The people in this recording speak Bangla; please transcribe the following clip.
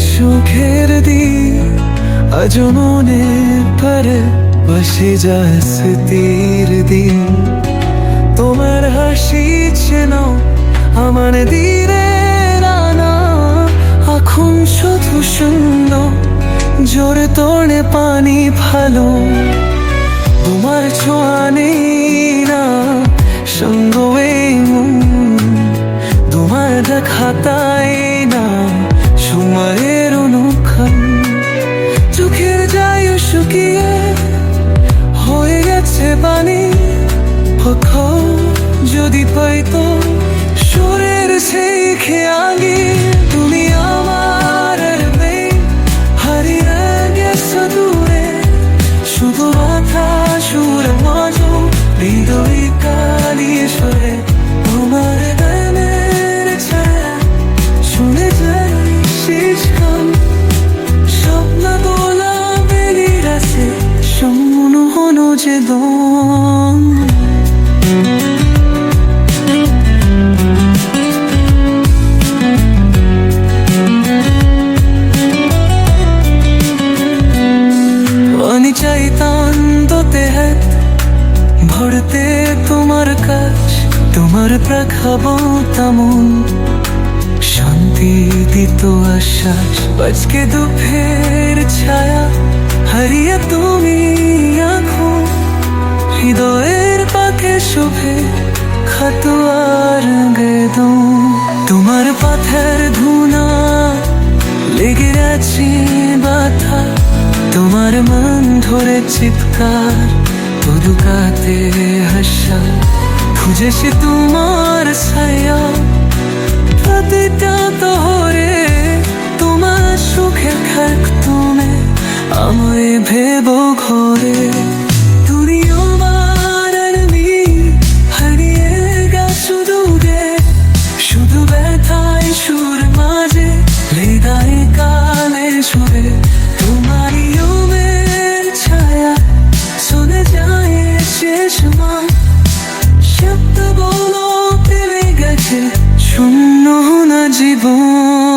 সুখের দিন আজ মনে পড়ে বসে যায় স্মৃতির দিন তোমার হাসি যেন আমার দিনের আনা এখন শুধু শূন্য জোরে তোড়ে পানি ভালো তোমার ছোঁয়া নেই না সঙ্গ এই মন তোমার দেখাতাই না সময়ের অনুক্ষণ চোখের যায় শুকিয়ে হয়ে গেছে বাণী যদি পাইতো সুরের সেই খেয়ালি তুমি আমার হারিয়ে গেছো দূরে শুধু মাথা সুর মজো হৃদয় কালিয়ে সরে তোমার গানের ছায়া শুনে যাই শেষ গান স্বপ্ন দোলা বেরিয়ে আছে শূন্য হলো যে দম চাইতাম তোতে হাত ভরতে তোমার কাজ তোমার প্রাখাবো তেমন শান্তি দিত আশ্বাস আজকে দুঃখের ছায়া হারিয়ে তুমি আঁখো হৃদয়ের পাখে শুভে খাতুয়ার গেদো তোমার পাথের ধুনা লেগে আছে ব্যথা তোমার মন ধরে চিৎকার তো দুকাতে হাসা খুঁজে সে তোমার ছায়া প্রতিটা তোরে তোমার সুখে খাক তুমি আমায় ভেব ঘরে তুমি আমার আমি হারিয়ে গেছো দূরে শুধু ব্যথায় সুর মাঝে হৃদয় কালে সুরে তোমারই ছায়া শুনে যায় শেষ মান শব্দ বলো পেলে গেছে শূন্য না জীবন